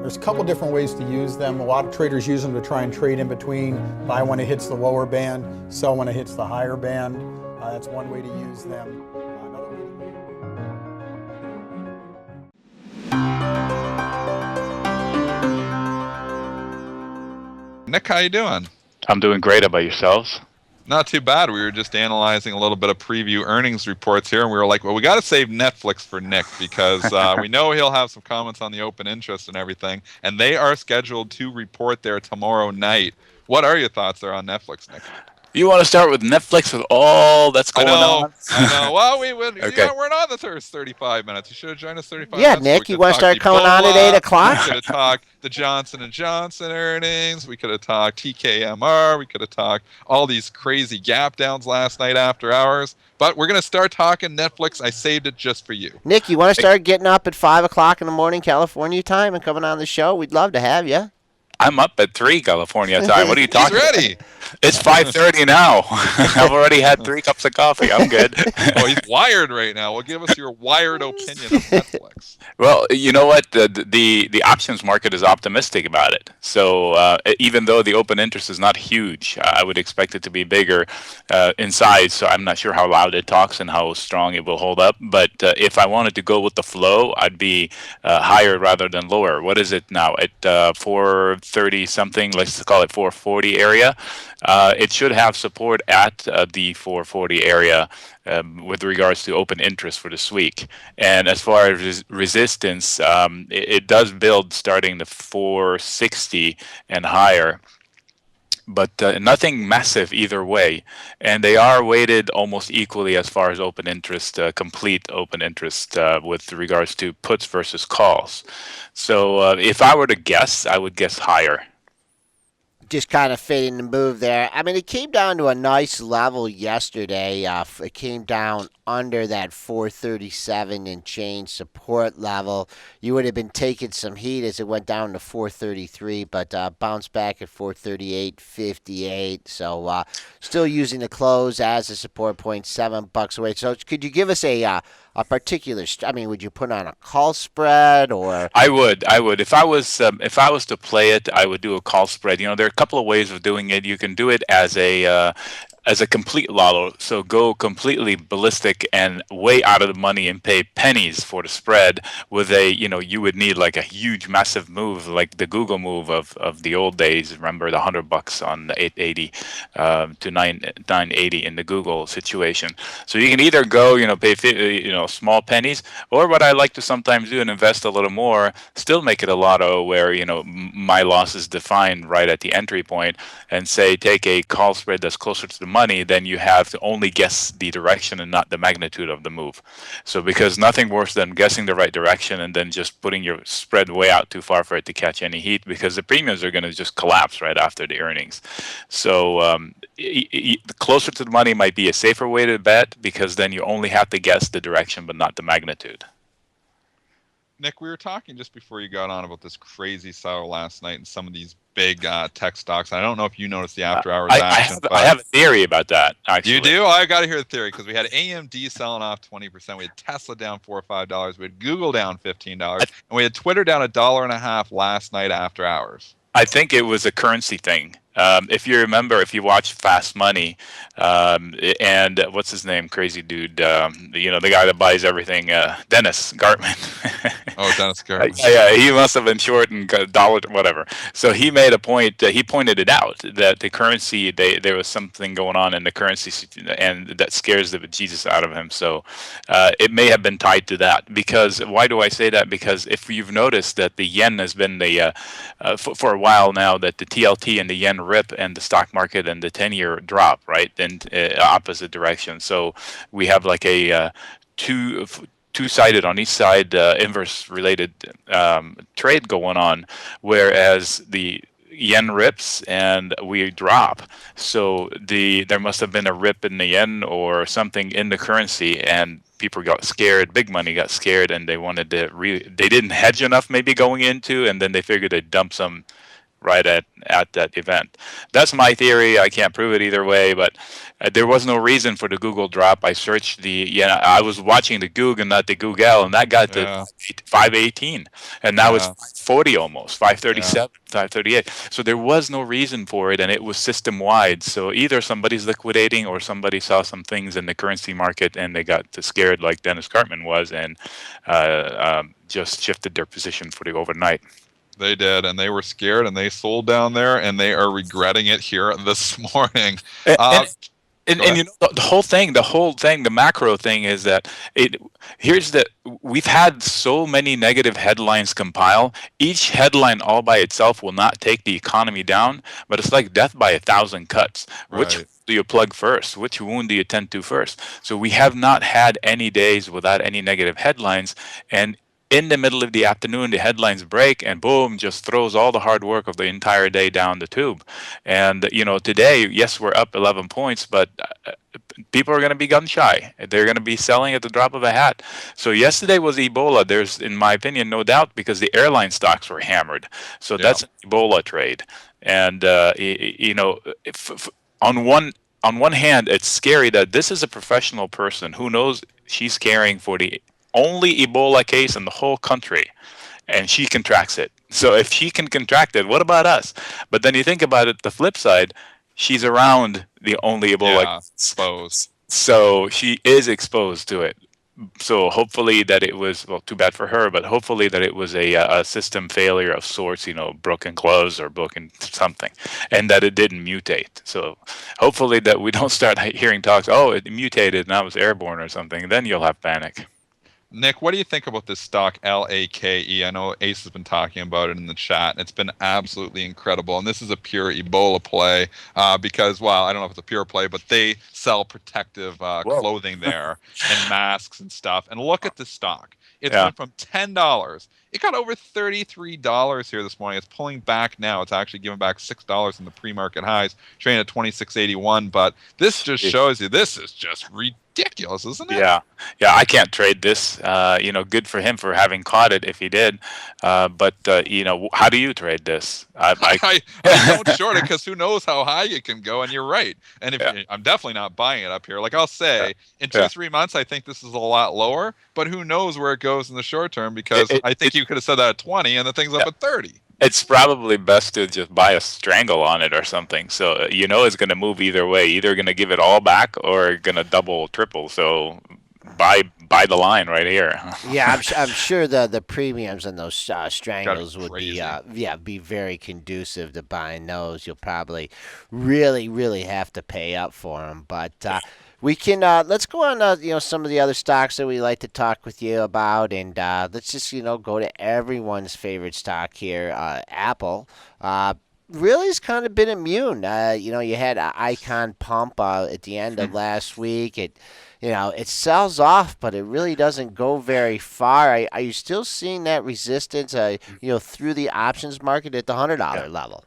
There's a couple different ways to use them. A lot of traders use them to try and trade in between, buy when it hits the lower band, sell when it hits the higher band. That's one way to use them. Another way Nick, how you doing? I'm doing great. How about yourselves? Not too bad. We were just analyzing a little bit of preview earnings reports here, and we were like, well, we got to save Netflix for Nick because we know he'll have some comments on the open interest and everything, and they are scheduled to report there tomorrow night. What are your thoughts there on Netflix, Nick? You want to start with Netflix with all that's going on? I know. Well, Okay. we're not the first 35 minutes. You should have joined us 35 Yeah, minutes. Nick, you want to start coming on at 8 o'clock? We could have talked the Johnson & Johnson earnings. We could have talked TKMR. We could have talked all these crazy gap downs last night after hours. But we're going to start talking Netflix. I saved it just for you. Nick, you want to start getting up at 5 o'clock in the morning California time and coming on the show? We'd love to have you. I'm up at 3 California time. What are you talking He's ready. about? It's 5:30 now. I've already had 3 cups of coffee. I'm good. Oh, he's wired right now. Well, give us your wired opinion of Netflix. Well, you know what? The options market is optimistic about it. So even though the open interest is not huge, I would expect it to be bigger in size. So I'm not sure how loud it talks and how strong it will hold up. But if I wanted to go with the flow, I'd be higher rather than lower. What is it now? At 430 something, let's call it 440 area. It should have support at the 440 area with regards to open interest for this week. And as far as resistance, it does build starting the 460 and higher. But nothing massive either way. And they are weighted almost equally as far as open interest, complete open interest with regards to puts versus calls. So if I were to guess, I would guess higher. Just kind of fading the move there. I mean, it came down to a nice level yesterday. It came down under that 437 and change support level. You would have been taking some heat as it went down to 433, but bounced back at 438.58. So still using the close as a support point, $7 away. So could you give us a particular? I mean, would you put on a call spread or? I would. If I was to play it, I would do a call spread. You know, there are a couple of ways of doing it. You can do it as a complete lotto, so go completely ballistic and way out of the money and pay pennies for the spread with you would need like a huge massive move like the Google move of the old days. Remember the $100 on the 880 to 980 in the Google situation. So you can either go, pay small pennies, or what I like to sometimes do and invest a little more, still make it a lotto where, my loss is defined right at the entry point and say take a call spread that's closer to the money, then you have to only guess the direction and not the magnitude of the move. So because nothing worse than guessing the right direction and then just putting your spread way out too far for it to catch any heat, because the premiums are going to just collapse right after the earnings. So closer to the money might be a safer way to bet, because then you only have to guess the direction but not the magnitude. Nick, we were talking just before you got on about this crazy sell last night and some of these big tech stocks. I don't know if you noticed the after hours action. I have a theory about that, actually. You do? I got to hear the theory, because we had AMD selling off 20%. We had Tesla down $4 or $5. We had Google down $15. And we had Twitter down $1.50 last night after hours. I think it was a currency thing. If you remember, if you watch Fast Money, and what's his name, crazy dude, the guy that buys everything, Dennis Gartman. Oh, Dennis Gartman. Yeah, he must have been short and dollar, whatever. So he made a point. He pointed it out that the currency, there was something going on in the currency, and that scares the bejesus out of him. So it may have been tied to that. Because why do I say that? Because if you've noticed that the yen has been for a while now, that the TLT and the yen rip and the stock market and the 10-year drop, right, in opposite direction. So we have like a two-sided on each side inverse related trade going on, whereas the yen rips and we drop. So there must have been a rip in the yen or something in the currency, and people got scared. Big money got scared, and they wanted to they didn't hedge enough maybe going into, and then they figured they'd dump some right at that event. That's my theory. I can't prove it either way, but there was no reason for the Google drop. I searched I was watching the Goog and not the Google, and that got to Yeah. 518, and now it's Yeah. 540 almost, Yeah. 537, 538. So there was no reason for it, and it was system wide. So either somebody's liquidating or somebody saw some things in the currency market and they got scared, like Dennis Cartman was, and just shifted their position for the overnight. They did, and they were scared, and they sold down there, and they are regretting it here this morning. And, Uh, and, Go and ahead. you know the macro thing is that we've had so many negative headlines compile. Each headline all by itself will not take the economy down, but it's like death by 1,000 cuts. Which Right. do you plug first? Which wound do you tend to first? So we have not had any days without any negative headlines, and in the middle of the afternoon, the headlines break, and boom, just throws all the hard work of the entire day down the tube. And today, yes, we're up 11 points, but people are going to be gun shy. They're going to be selling at the drop of a hat. So yesterday was Ebola. There's, in my opinion, no doubt, because the airline stocks were hammered. So Yeah. that's an Ebola trade. And on one hand, it's scary that this is a professional person who knows she's caring for the only Ebola case in the whole country, and she contracts it. So if she can contract it, what about us? But then you think about it, the flip side, she's around the only Ebola Yeah. case. Exposed. So she is exposed to it. So hopefully that it was, well, too bad for her, but hopefully that it was a system failure of sorts, broken clothes or broken something, and that it didn't mutate. So hopefully that we don't start hearing talks, oh, it mutated and that was airborne or something. Then you'll have panic. Nick, what do you think about this stock, LAKE? I know Ace has been talking about it in the chat, and it's been absolutely incredible. And this is a pure Ebola play because, well, I don't know if it's a pure play, but they sell protective clothing there and masks and stuff. And look at the stock. It's went from $10. It got over $33 here this morning. It's pulling back now. It's actually giving back $6 in the pre-market highs, trading at 26.81. But this just shows you this is just ridiculous, isn't it? Yeah, I can't trade this. Good for him for having caught it if he did. But how do you trade this? I don't short it because who knows how high it can go. And you're right. And I'm definitely not buying it up here. Like I'll say, in 2-3 months, I think this is a lot lower. But who knows where it goes in the short term? Because I think you could have said that at 20, and the thing's up at 30. It's probably best to just buy a strangle on it or something. So it's going to move either way. Either going to give it all back or going to double, triple. So buy the line right here. Yeah, I'm sure the premiums on those strangles would be very conducive to buying those. You'll probably really have to pay up for them, but. We can let's go on some of the other stocks that we like to talk with you about, and let's just go to everyone's favorite stock here, Apple. Really has kind of been immune. You had an icon pump at the end of last week. It sells off, but it really doesn't go very far. Are you still seeing that resistance, through the options market at the $100 level?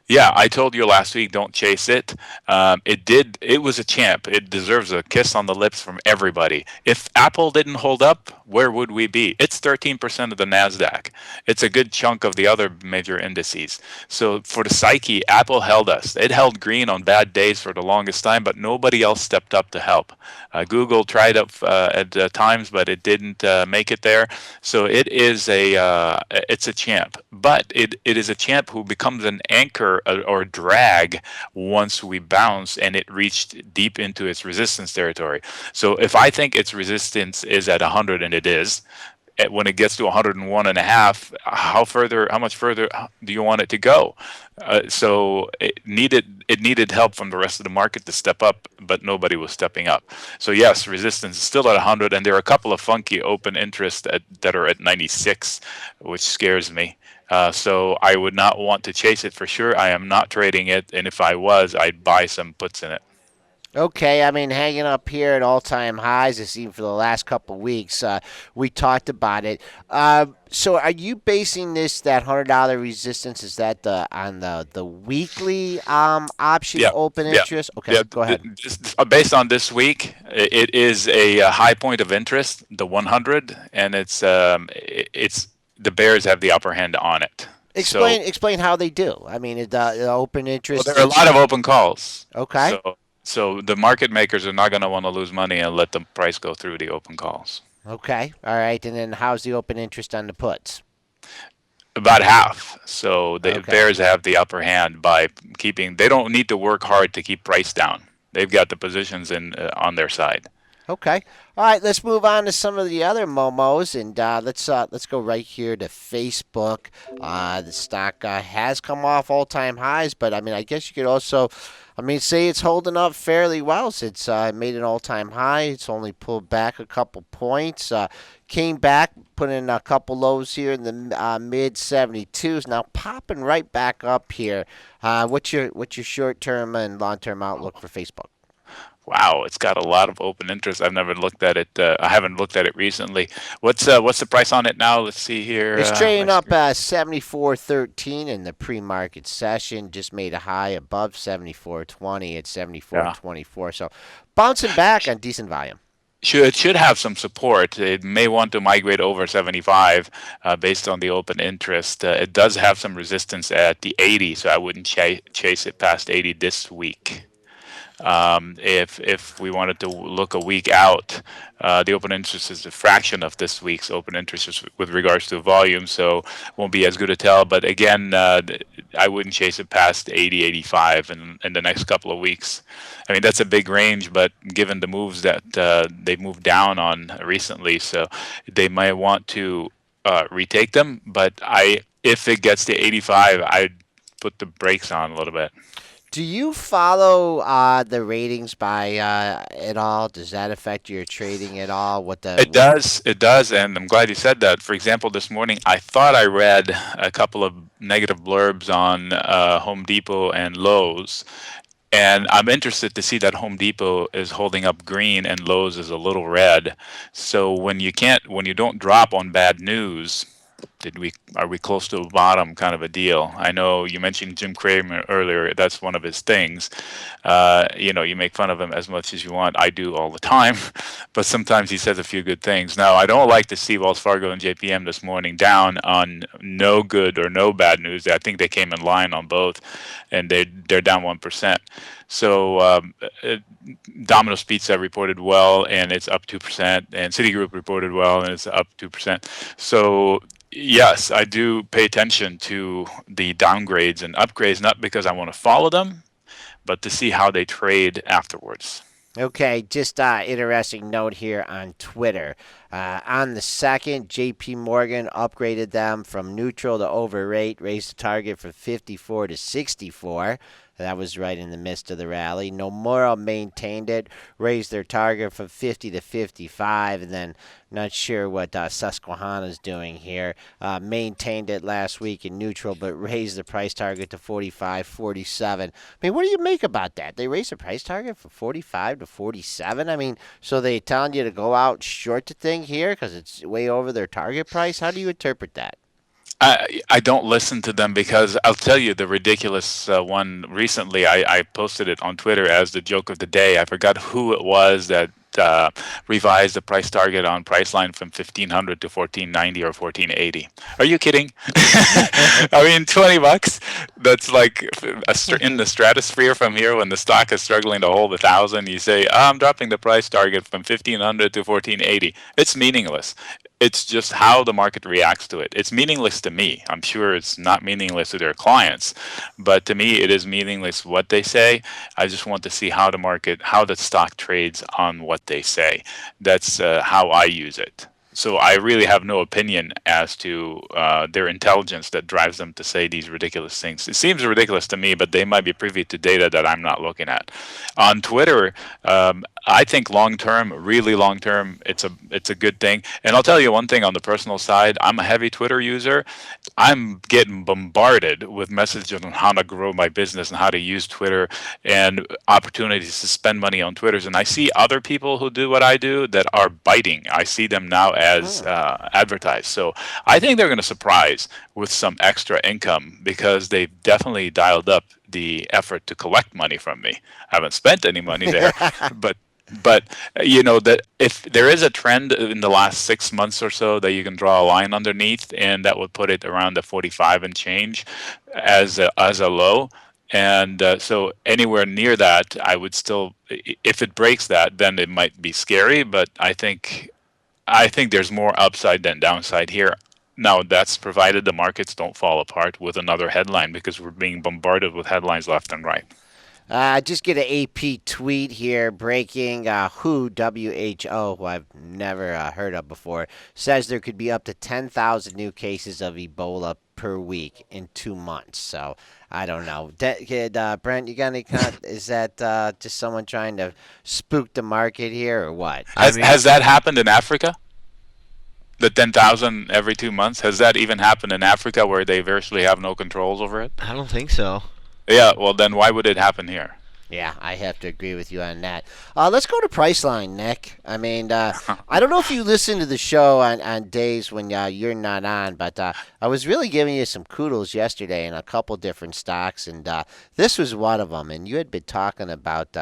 Yeah, I told you last week, don't chase it. It was a champ. It deserves a kiss on the lips from everybody. If Apple didn't hold up, where would we be? It's 13% of the NASDAQ. It's a good chunk of the other major indices. So for the psyche, Apple held us. It held green on bad days for the longest time, but nobody else stepped up to help. Google tried up at times, but it didn't make it there. So it's a champ. But it is a champ who becomes an anchor or drag once we bounce and it reached deep into its resistance territory. So if I think its resistance is at 100, and it is, when it gets to 101.5, how much further do you want it to go? So it needed help from the rest of the market to step up, but nobody was stepping up. So yes, resistance is still at 100, and there are a couple of funky open interests that are at 96, which scares me. So I would not want to chase it for sure. I am not trading it, and if I was, I'd buy some puts in it. Okay, I mean, hanging up here at all-time highs, it's even for the last couple of weeks. We talked about it. So are you basing that $100 resistance, is that on the weekly option open interest? Okay, go ahead. Based on this week, it is a high point of interest, the 100, and it's the bears have the upper hand on it. Explain how they do. I mean, the open interest. Well, there are a lot of open calls. Okay. So the market makers are not going to want to lose money and let the price go through the open calls. Okay. All right. And then how's the open interest on the puts? About half. So the Okay. bears have the upper hand by keeping. They don't need to work hard to keep price down. They've got the positions on their side. Okay. All right. Let's move on to some of the other momos, and let's go right here to Facebook. The stock has come off all-time highs, but I mean, I guess you could also, I mean, say it's holding up fairly well since it made an all-time high. It's only pulled back a couple points. Came back, put in a couple lows here in the mid 72s. Now popping right back up here. What's your short-term and long-term outlook for Facebook? Wow, it's got a lot of open interest. I've never looked at it. I haven't looked at it recently. What's the price on it now? Let's see here. It's trading up 74.13 in the pre-market session. Just made a high above 74.20 at 74.24. So bouncing back on decent volume. It should have some support. It may want to migrate over 75 based on the open interest. It does have some resistance at the 80, so I wouldn't chase it past 80 this week. If we wanted to look a week out, the open interest is a fraction of this week's open interest with regards to volume, so won't be as good a tell. But again, I wouldn't chase it past 80, 85 in the next couple of weeks. I mean, that's a big range, but given the moves that they've moved down on recently, so they might want to retake them. But if it gets to 85, I'd put the brakes on a little bit. Do you follow the ratings by at all? Does that affect your trading at all? It does, and I'm glad you said that. For example, this morning I thought I read a couple of negative blurbs on Home Depot and Lowe's, and I'm interested to see that Home Depot is holding up green and Lowe's is a little red. So when you don't drop on bad news, are we close to a bottom kind of a deal? I know you mentioned Jim Cramer earlier. That's one of his things. You make fun of him as much as you want. I do all the time, but sometimes he says a few good things. Now, I don't like to see Wells Fargo and JPM this morning down on no good or no bad news. I think they came in line on both, and they're down 1%. So Domino's Pizza reported well, and it's up 2%, and Citigroup reported well, and it's up 2%. So yes, I do pay attention to the downgrades and upgrades, not because I want to follow them, but to see how they trade afterwards. Okay, just interesting note here on Twitter. On the 2nd, JP Morgan upgraded them from neutral to overrate, raised the target from 54 to 64. That was right in the midst of the rally. Nomura maintained it, raised their target from 50 to 55, and then not sure what Susquehanna's doing here. Maintained it last week in neutral, but raised the price target to 45, 47. I mean, what do you make about that? They raised the price target from 45 to 47? I mean, so they telling you to go out short the thing here because it's way over their target price? How do you interpret that? I don't listen to them because I'll tell you the ridiculous one recently. I posted it on Twitter as the joke of the day. I forgot who it was that revised the price target on Priceline from 1,500 to 1,490 or 1,480. Are you kidding? I mean, $20. That's like in the stratosphere from here when the stock is struggling to hold 1,000. You say, I'm dropping the price target from 1,500 to 1,480. It's meaningless. It's just how the market reacts to it. It's meaningless to me. I'm sure it's not meaningless to their clients, but to me, it is meaningless what they say. I just want to see how the stock trades on what they say. That's how I use it. So I really have no opinion as to their intelligence that drives them to say these ridiculous things. It seems ridiculous to me, but they might be privy to data that I'm not looking at. On Twitter, I think long-term, really long-term, it's a good thing. And I'll tell you one thing on the personal side. I'm a heavy Twitter user. I'm getting bombarded with messages on how to grow my business and how to use Twitter and opportunities to spend money on Twitters. And I see other people who do what I do that are biting. I see them now as advertised. So I think they're going to surprise with some extra income because they've definitely dialed up the effort to collect money from me. I haven't spent any money there, but But that if there is a trend in the last 6 months or so that you can draw a line underneath, and that would put it around the 45 and change as a low. And so anywhere near that, I would still, if it breaks that, then it might be scary. But I think there's more upside than downside here. Now, that's provided the markets don't fall apart with another headline, because we're being bombarded with headlines left and right. Just get an AP tweet here breaking. WHO, who I've never heard of before, says there could be up to 10,000 new cases of Ebola per week in 2 months. So I don't know. Brent, you got any is that just someone trying to spook the market here or what? Has that happened in Africa? The 10,000 every 2 months? Has that even happened in Africa, where they virtually have no controls over it? I don't think so. Yeah, well, then why would it happen here? Yeah, I have to agree with you on that. Let's go to Priceline, Nick. I mean, I don't know if you listen to the show on days when you're not on, but I was really giving you some kudos yesterday in a couple different stocks, and this was one of them. And you had been talking about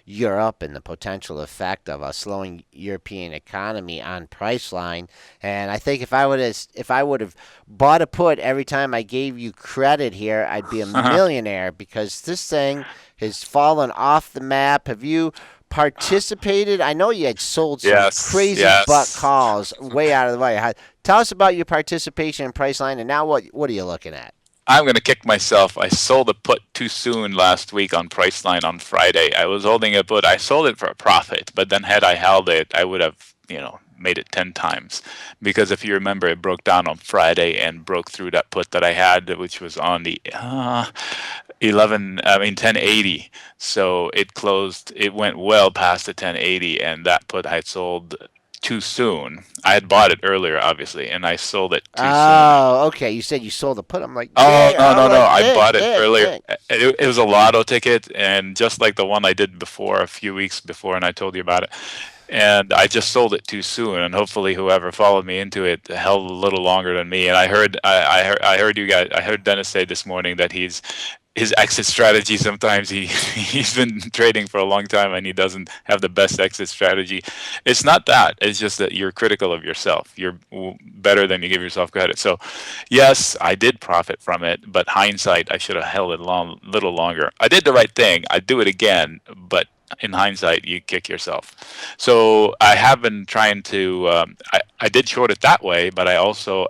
Europe and the potential effect of a slowing European economy on Priceline. And I think if I would have bought a put every time I gave you credit here, I'd be a millionaire, because this thing has fallen off the map. Have you participated? I know you had sold some crazy buck calls way out of the way. Tell us about your participation in Priceline, and now what are you looking at? I'm going to kick myself. I sold a put too soon last week on Priceline on Friday. I was holding a put. I sold it for a profit, but then had I held it, I would have, made it 10 times. Because if you remember, it broke down on Friday and broke through that put that I had, which was on the 1080. So it went well past the 1080, and that put I had sold too soon. I had bought it earlier, obviously, and I sold it too soon. Oh, okay. You said you sold the put. I'm like, no. I bought it earlier. It was a lotto ticket, and just like the one I did before, a few weeks before, and I told you about it. And I just sold it too soon, and hopefully whoever followed me into it held a little longer than me. And I heard you guys. I heard Dennis say this morning that his exit strategy, sometimes he's been trading for a long time and he doesn't have the best exit strategy. It's not that. It's just that you're critical of yourself. You're better than you give yourself credit. So, yes, I did profit from it, but hindsight, I should have held it a little longer. I did the right thing. I'd do it again, but in hindsight, you kick yourself. So I have been trying to, I did short it that way, but I also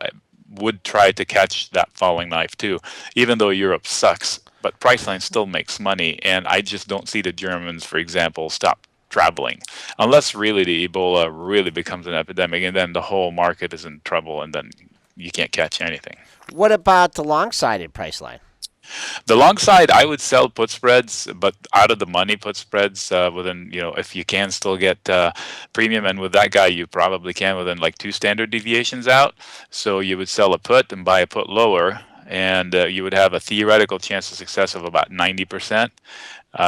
would try to catch that falling knife too, even though Europe sucks. But Priceline still makes money, and I just don't see the Germans, for example, stop traveling, unless really the Ebola really becomes an epidemic, and then the whole market is in trouble, and then you can't catch anything. What about the long-sided Priceline? The long side, I would sell put spreads, but out of the money put spreads within, if you can still get premium. And with that guy, you probably can within like 2 standard deviations out. So you would sell a put and buy a put lower, and you would have a theoretical chance of success of about 90%.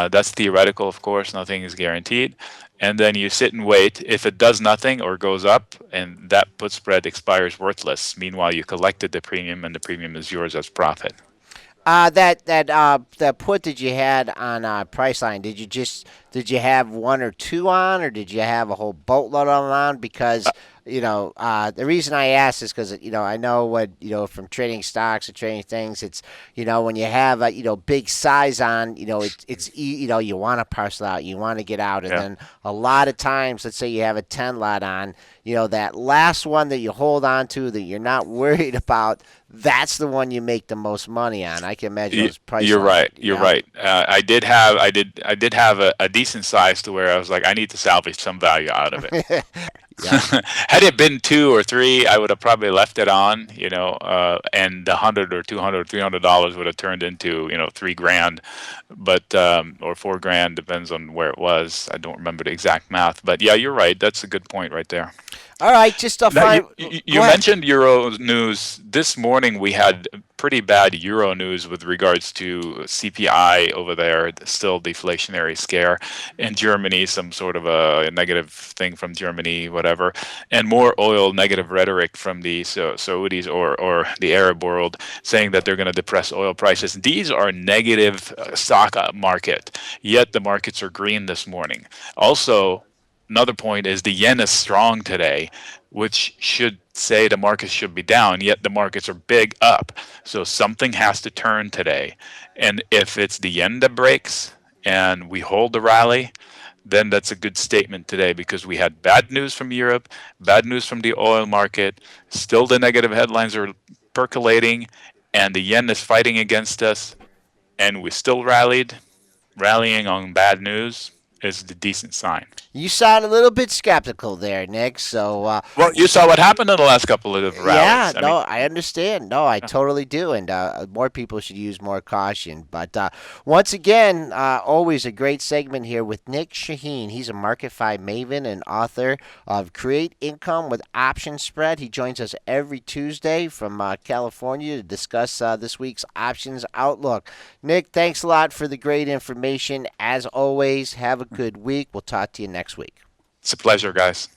That's theoretical, of course. Nothing is guaranteed. And then you sit and wait. If it does nothing or goes up, and that put spread expires worthless. Meanwhile, you collected the premium, and the premium is yours as profit. That put that you had on Priceline, did you have one or two on, or did you have a whole boatload of them on? Because the reason I ask is because I know what from trading stocks or trading things, it's when you have a big size on, it's you want to parcel out, you want to get out, and then a lot of times, let's say you have a 10 lot on, that last one that you hold on to that you're not worried about, that's the one you make the most money on. I can imagine those prices. You're right. You're right. I did have a decent size to where I was like, I need to salvage some value out of it. Had it been 2 or 3, I would have probably left it on, and the $100 or $200 or $300 would have turned into $3,000, but or $4,000, depends on where it was. I don't remember the exact math, but yeah, you're right. That's a good point right there. All right, just a final. You mentioned Euro news. This morning we had pretty bad Euro news with regards to CPI over there, still deflationary scare. In Germany, some sort of a negative thing from Germany, whatever. And more oil negative rhetoric from the Saudis or the Arab world saying that they're going to depress oil prices. These are negative stock market, yet the markets are green this morning. Also, another point is the yen is strong today, which should say the markets should be down, yet the markets are big up. So something has to turn today. And if it's the yen that breaks and we hold the rally, then that's a good statement today because we had bad news from Europe, bad news from the oil market, still the negative headlines are percolating, and the yen is fighting against us, and we still rallied. Rallying on bad news is the decent sign. You sound a little bit skeptical there, Nick. So, Well, you saw what happened in the last couple of yeah, rallies. no, I understand. No, I totally do. And more people should use more caution. But once again, always a great segment here with Nic Chahine. He's a Marketfy Maven and author of Create Income with Option Spread. He joins us every Tuesday from California to discuss this week's options outlook. Nick, thanks a lot for the great information. As always, have a good week. We'll talk to you next week. It's a pleasure, guys.